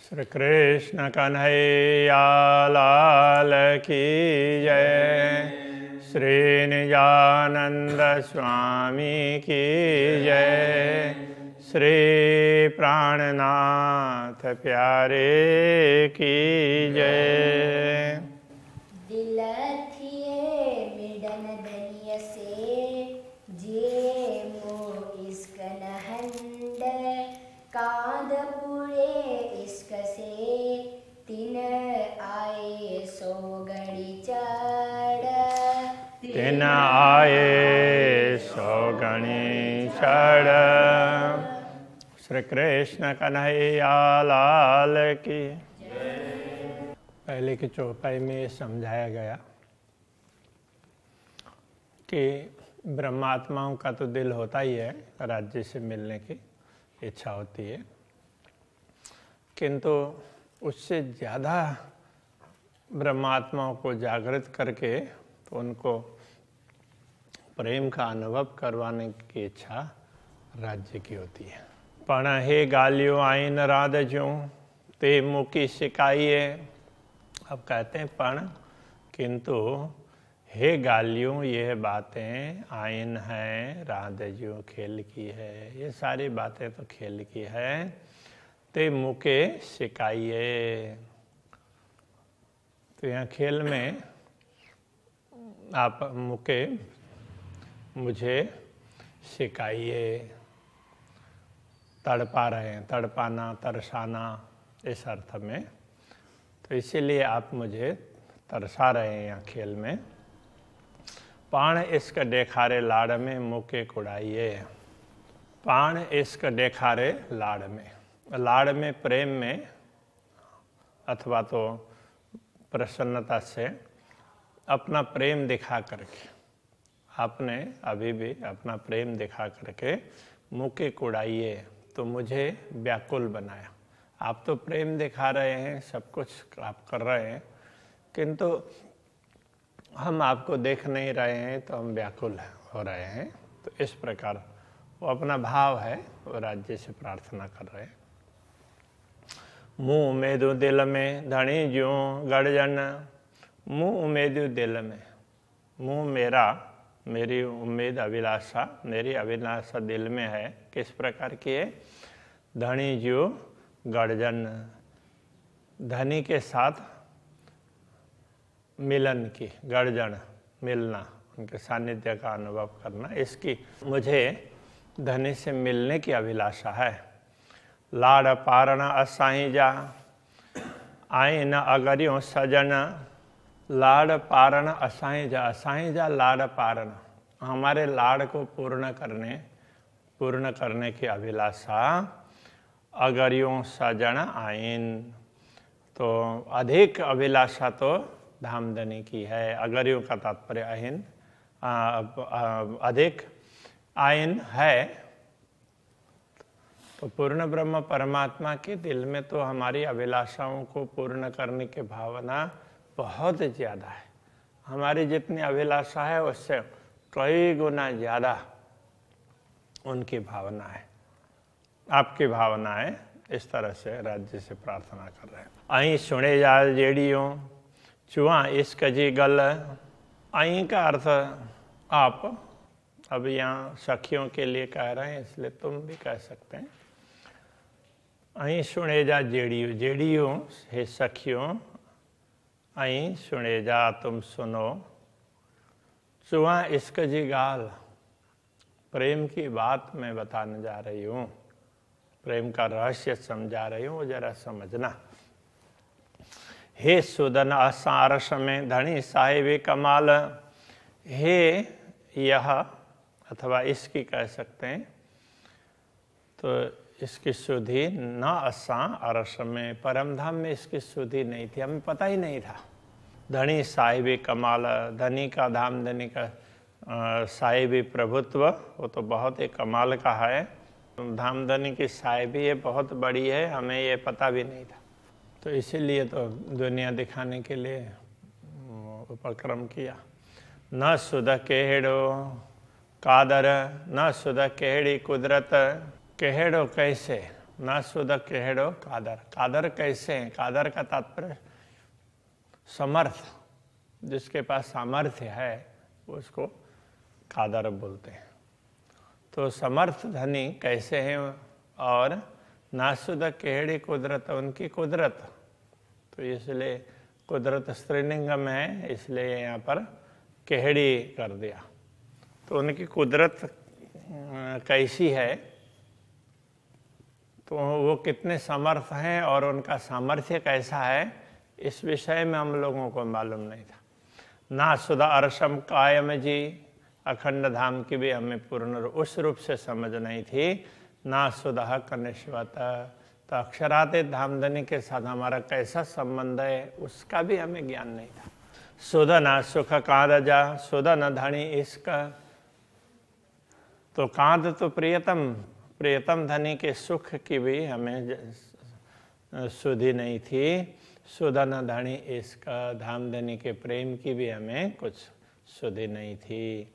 श्री कृष्ण कन्हैया लाल की जय। श्री निजानंद स्वामी की जय। श्री प्राणनाथ प्यारे की जय। दिलथिए मिडन धनिय से जे मो इश्क नहंड कांदपुरे इश्क से तिन आए सोगड़ी चढ़ तिन आए सोगणी चढ़। श्री कृष्ण कन्हैया लाल की। पहले की चौपाई में ये समझाया गया कि ब्रह्मात्माओं का तो दिल होता ही है, राज्य से मिलने की इच्छा होती है, किंतु उससे ज़्यादा ब्रह्मात्माओं को जागृत करके तो उनको प्रेम का अनुभव करवाने की इच्छा राज्य की होती है। पण हे गालियों आइन राध ज्यों ते मुकी शिकाइए। अब कहते हैं पण, किंतु हे गालियों यह बातें आइन हैं, राधज्यों खेल की है, ये सारी बातें तो खेल की है। ते मुके सिखाइए। तो यहाँ खेल में आप मुके मुझे सिखाइए, तड़पा रहे हैं, तड़पाना तरसाना इस अर्थ में, तो इसीलिए आप मुझे तरसा रहे हैं यहाँ खेल में। पाण इश्क देखारे लाड़ में मुके कुड़ाइए। पाण इश्क देखारे लाड़ में, लाड़ में प्रेम में अथवा तो प्रसन्नता से अपना प्रेम दिखा करके, आपने अभी भी अपना प्रेम दिखा करके मुके कुड़ाइए, तो मुझे व्याकुल बनाया। आप तो प्रेम दिखा रहे हैं, सब कुछ आप कर रहे हैं, किंतु हम आपको देख नहीं रहे हैं तो हम व्याकुल हो रहे हैं। तो इस प्रकार वो अपना भाव है, वो राज्य से प्रार्थना कर रहे हैं। मुँह उमेदु दिल में धनी ज्यों गड़जन। मुँह उमेदु दिल में, मुँह मेरा, मेरी उम्मीद अभिलाषा, मेरी अभिलाषा दिल में है। किस प्रकार की है? धनी ज्यों गड़जन, धनी के साथ मिलन की, गर्जन मिलना, उनके सानिध्य का अनुभव करना, इसकी मुझे धनी से मिलने की अभिलाषा है। लाड़ पारण असाई जा आए न अगरियों सजन। लाड़ पारण असाई जा लाड़ पारण, हमारे लाड़ को पूर्ण करने की अभिलाषा। अगरियों सजन आइन, तो अधिक अभिलाषा तो धामधनी की है। अगरियों का तात्पर्य अहिन, अधिक, आइन है। तो पूर्ण ब्रह्म परमात्मा के दिल में तो हमारी अभिलाषाओं को पूर्ण करने की भावना बहुत ज़्यादा है। हमारी जितनी अभिलाषा है उससे कई गुना ज़्यादा उनकी भावना है। आपकी भावना है, इस तरह से राज्य से प्रार्थना कर रहे हैं। आई सुने जा जेड़ियों चुआ इश्क जी गल। आई का अर्थ आप, अब यहाँ सखियों के लिए कह रहे हैं, इसलिए तुम भी कह सकते हैं। आई सुने जा जेड़ियों, जेड़ियों हे सखियों, आई सुने जा तुम सुनो। चुआ इश्क जी गाल, प्रेम की बात मैं बताने जा रही हूँ, प्रेम का रहस्य समझा रही हूँ, वो जरा समझना। हे सुदन असारस में धनी साहिब कमाल। हे यह, अथवा इसकी कह सकते हैं, तो इसकी सुधि न असा अरस में, परम धाम में इसकी सुधि नहीं थी, हमें पता ही नहीं था। धनी साहिब कमाल, धनी का धाम, धनी का साहिबी प्रभुत्व, वो तो बहुत ही कमाल का है। धामधनी की साहिबी ये बहुत बड़ी है, हमें ये पता भी नहीं था। तो इसीलिए तो दुनिया दिखाने के लिए उपक्रम किया। न सुध केहड़ो कादर, न सुध केहड़ी कुदरत। केहड़ो कैसे, ना सुध केहड़ो कादर। कादर कैसे हैं? कादर का तात्पर्य समर्थ, जिसके पास सामर्थ्य है उसको कादर बोलते हैं। तो समर्थ धनी कैसे हैं? और नासुद केहड़ी कुदरत, उनकी कुदरत, तो इसलिए कुदरत स्त्रीलिंग में है, इसलिए यहाँ पर केहड़ी कर दिया। तो उनकी कुदरत कैसी है, तो वो कितने समर्थ हैं और उनका सामर्थ्य कैसा है, इस विषय में हम लोगों को मालूम नहीं था। ना सुधा अरसम कायम जी, अखंड धाम की भी हमें पूर्ण उस रूप से समझ नहीं थी। ना सुधा कनिष्वत, तो अक्षराते धामधनी के साथ हमारा कैसा संबंध है उसका भी हमें ज्ञान नहीं था। सुधना सुख कांदजा, सुधन धनी इसका, तो कांद तो प्रियतम धनी के सुख की भी हमें सुधि नहीं थी। सुधन धनी इसका, धामधनी के प्रेम की भी हमें कुछ सुधि नहीं थी।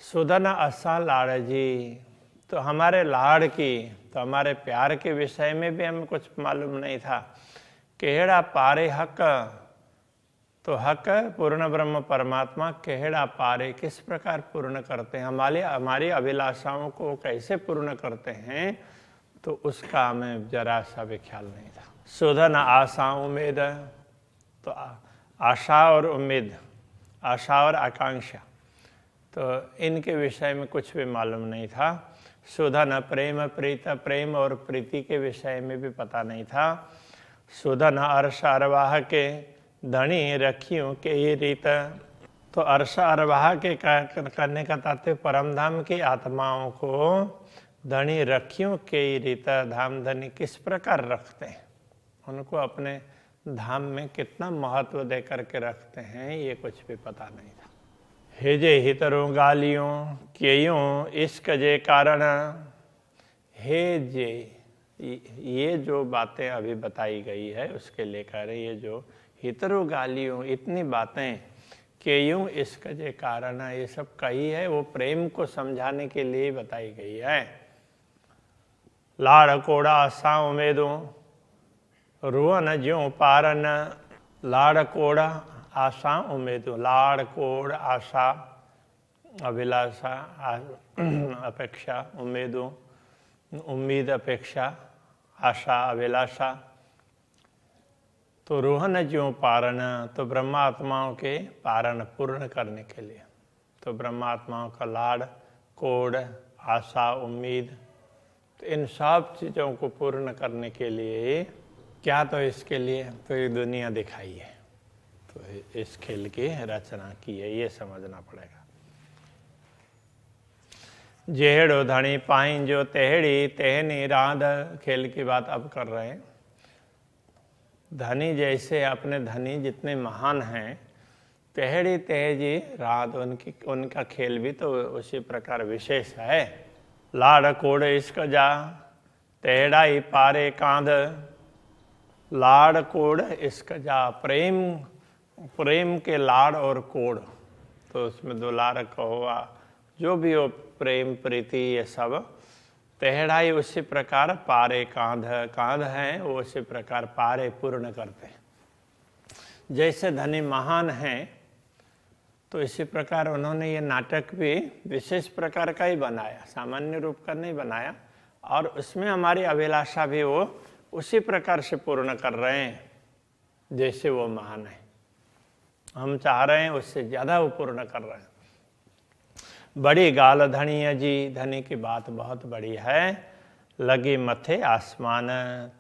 सुधन असा लाड़ जी, तो हमारे लाड़ की, तो हमारे प्यार के विषय में भी हमें कुछ मालूम नहीं था। केहड़ा पारे हक, तो हक पूर्ण ब्रह्म परमात्मा केहड़ा पारे, किस प्रकार पूर्ण करते हैं, हमारी अभिलाषाओं को कैसे पूर्ण करते हैं, तो उसका हमें जरा सा भी ख्याल नहीं था। सुधन आशा उम्मीद, तो आशा और उम्मीद, आशा और आकांक्षा, तो इनके विषय में कुछ भी मालूम नहीं था। सुधन प्रेम प्रीत, प्रेम और प्रीति के विषय में भी पता नहीं था। सुधन अर्श अरवाह के, धनी रखियों के ये रीत, तो अर्श अरवाह के करने का तात्पर्य परमधाम की आत्माओं को धनी रखियों के ये रीत, धाम धनी किस प्रकार रखते हैं, उनको अपने धाम में कितना महत्व दे करके रखते हैं, ये कुछ भी पता नहीं था। हे जे हितरों गालियों क्यों इश्क जे कारण, हे जे, ये जो बातें अभी बताई गई है उसके लेकर, ये जो हितरो गालियों, इतनी बातें क्यों इश्क जे कारण, ये सब कही है वो प्रेम को समझाने के लिए बताई गई है। लाड़ कोड़ा आशा उम्मीदों, रुअन ज्यों पारन, लाड़ कोड़ा आशा उम्मीदों, लाड़ कोड़ आशा अभिलाषा अपेक्षा, उम्मीदों उम्मीद अपेक्षा, आशा अभिलाषा, तो रोहन ज्यों पारण, तो ब्रह्मात्माओं के पारण पूर्ण करने के लिए, तो ब्रह्मात्माओं का लाड़ कोड़ आशा उम्मीद, तो इन सब चीज़ों को पूर्ण करने के लिए क्या, तो इसके लिए तो ये दुनिया दिखाई है, तो इस खेल की रचना की है, ये समझना पड़ेगा। जेहड़ो धनी पाइन जो तेहड़ी तेहनी राध, खेल की बात अब कर रहे हैं। धनी जैसे अपने धनी जितने महान हैं, तेहड़ी तेहजी राध, उनका खेल भी तो उसी प्रकार विशेष है। लाड़ कोड़ इश्क जा, तेहड़ा ही पारे कांध, लाड़ कोड़ इश्क जा, प्रेम के लाड़ और कोड़, तो उसमें दुलार कहो जो भी हो, प्रेम प्रीति ये सब, तेहड़ाई उसी प्रकार पारे कांध हैं, वो उसी प्रकार पारे पूर्ण करते हैं। जैसे धनी महान हैं, तो इसी प्रकार उन्होंने ये नाटक भी विशेष प्रकार का ही बनाया, सामान्य रूप का नहीं बनाया, और उसमें हमारी अभिलाषा भी वो उसी प्रकार से पूर्ण कर रहे हैं जैसे वो महान है। हम चाह रहे हैं उससे ज़्यादा वो पूर्ण कर रहे हैं। बड़ी गाल धनी है जी, धनी की बात बहुत बड़ी है। लगी मथे आसमान,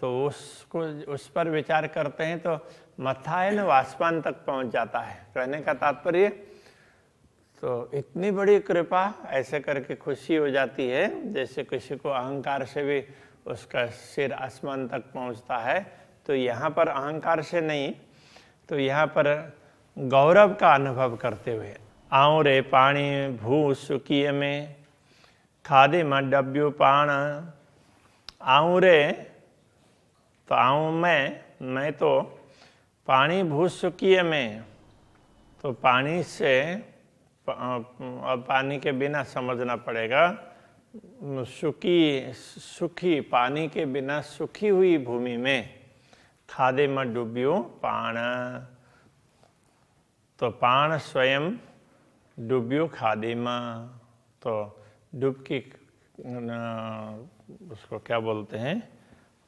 तो उसको उस पर विचार करते हैं तो मत्था है ना, वो आसमान तक पहुंच जाता है। कहने का तात्पर्य, तो इतनी बड़ी कृपा, ऐसे करके खुशी हो जाती है जैसे किसी को अहंकार से भी उसका सिर आसमान तक पहुंचता है। तो यहाँ पर अहंकार से नहीं, तो यहाँ पर गौरव का अनुभव करते हुए, आऊँ रे पानी भू सुकिए में, खादे में डब्यू पाण, आऊँ रे, तो आऊँ मैं तो पानी भू सुकिए में, तो पानी से, अब पानी के बिना समझना पड़ेगा, सूखी पानी के बिना सूखी हुई भूमि में खादे में डूबियो पाण, तो पाण स्वयं डूबियो खादे में, तो डुबकी उसको क्या बोलते हैं,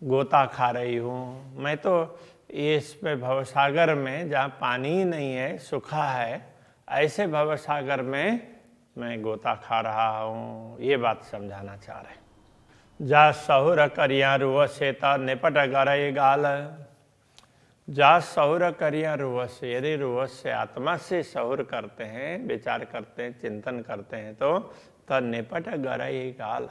गोता खा रही हूँ मैं। तो ये इसमें भवसागर में जहाँ पानी ही नहीं है, सूखा है, ऐसे भवसागर में मैं गोता खा रहा हूँ, ये बात समझाना चाह रहे। जा सहुर करिया रुआ से ता निपट गरे गाल, जा सहुर करिया रुआ से, यदि रुआ से आत्मा से सहुर करते हैं, विचार करते हैं, चिंतन करते हैं, तो त निपट गरे गाल,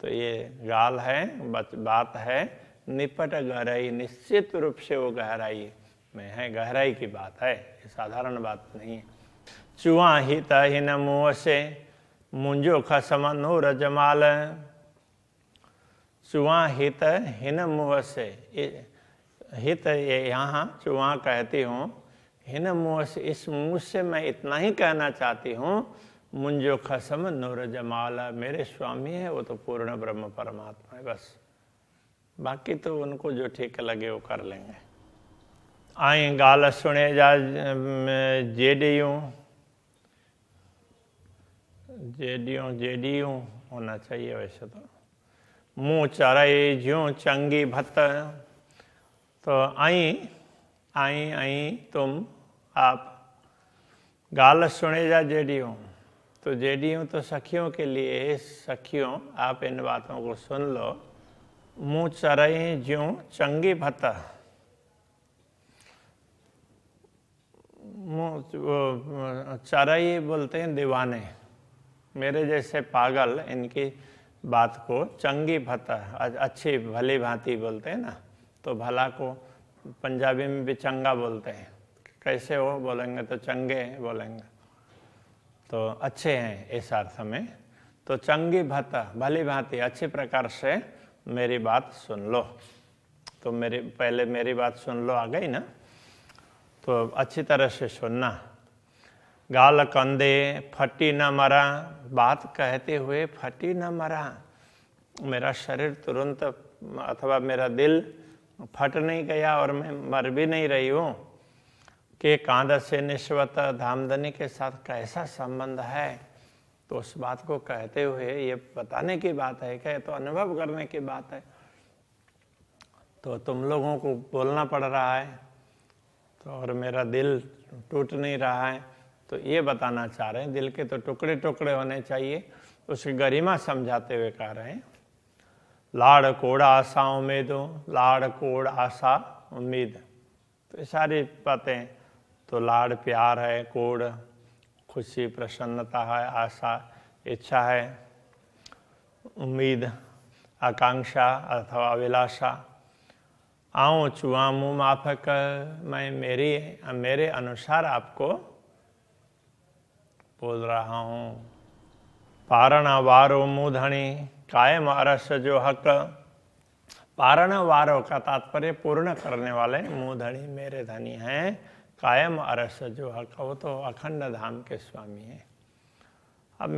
तो ये गाल है, बात है, निपट गहराई, निश्चित रूप से वो गहराई में है, गहराई की बात है, ये साधारण बात नहीं है। चुआ हित हिन मुँह से मुंजो खसम नूर जमाल, चुआ हित हिन मुँह से, हित ये यहाँ चुआ कहती हूँ, हिन मुँह से, इस मुँह से मैं इतना ही कहना चाहती हूँ, मुंजो खसम नूर जमाल, मेरे स्वामी है वो तो पूर्ण ब्रह्म परमात्मा है, बस बाकी तो उनको जो ठीक लगे वो कर लेंगे। आई गाल सुने जा जेडियों होना चाहिए वैसे तो, मुँह चराई ज्यों चंगी भत्त, तो आई तुम आप, गाल सुने जा जेडियों, तो जेडियों तो सखियों के लिए, सखियों आप इन बातों को सुन लो। मुँह चराई ज्यों चंगी भत्त, मुँह चराई बोलते हैं दीवाने, मेरे जैसे पागल इनकी बात को चंगी भत्त, अच्छी भली भांति बोलते हैं ना, तो भला को पंजाबी में भी चंगा बोलते हैं, कैसे हो बोलेंगे तो चंगे बोलेंगे, तो अच्छे हैं इस अर्थ में। तो चंगी भत्त, भली भांति अच्छी प्रकार से मेरी बात सुन लो, तो पहले मेरी बात सुन लो, आ गई ना, तो अच्छी तरह से सुनना। गाल कंदे फटी न मरा, बात कहते हुए फटी न मरा, मेरा शरीर तुरंत अथवा मेरा दिल फट नहीं गया और मैं मर भी नहीं रही हूँ, कि कांदा से निश्वत धामधनी के साथ कैसा संबंध है, तो उस बात को कहते हुए ये बताने की बात है क्या, तो अनुभव करने की बात है, तो तुम लोगों को बोलना पड़ रहा है, तो और मेरा दिल टूट नहीं रहा है, तो ये बताना चाह रहे हैं, दिल के तो टुकड़े टुकड़े होने चाहिए, उसकी गरिमा समझाते हुए कह रहे हैं। लाड़ कोड़ आशा उम्मीदों, लाड़ कोड़ आशा उम्मीद, तो ये सारी बातें, तो लाड़ प्यार है, कोड़ खुशी प्रसन्नता है, आशा इच्छा है, उम्मीद आकांक्षा अथवा अभिलाषा। आऊँ चुआ मुँह माफक, मैं मेरे अनुसार आपको बोल रहा हूँ। पारण वारो मूधनी कायम अरस जो हक, पारण वारो का तात्पर्य पूर्ण करने वाले, मूधनी मेरे धनी हैं, कायम अरस जो हक, वो तो अखंड धाम के स्वामी हैं। अब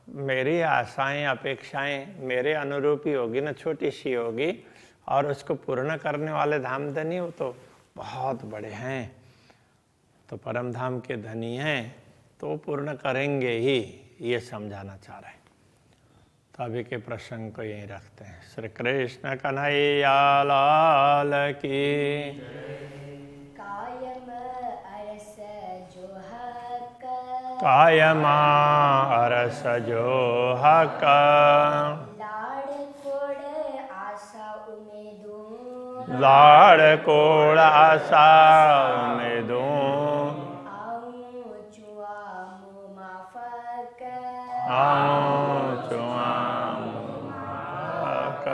मेरी आशाएं अपेक्षाएं मेरे अनुरूप ही होगी ना, छोटी सी होगी, और उसको पूर्ण करने वाले धाम धनी वो तो बहुत बड़े हैं, तो परम धाम के धनी हैं, तो वो पूर्ण करेंगे ही, ये समझाना चाह रहे हैं। तो अभी के प्रसंग को यहीं रखते हैं। श्री कृष्ण कन्हैया लाल की। कायम अरस जो हक, कायमा अरस जो हक, लाड़ कोड़ आशा उम्मीदों, लाड़ कोड़ आशा उम्मीदों, आऊँ चुआ मुँह माफक, आऊँ चुआ मुँह माफक,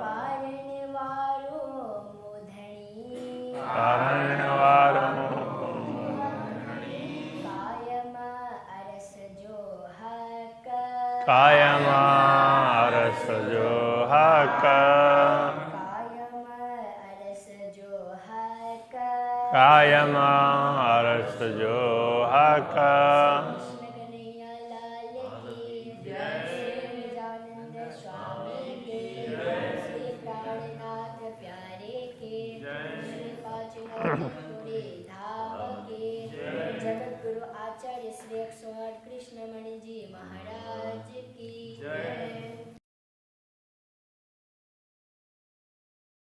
पारण वारो मूधनी, पारण वारो कायम अरस जो हक, कायमा अरस जो हक, कायम अरस जो हक। कायमा अरस जो हक। कृष्ण कन्हैया लाल की जय। प्यारे के श्री पाँच पूरे धाम के जगत गुरु आचार्य श्री 108 कृष्णमणि जी महाराज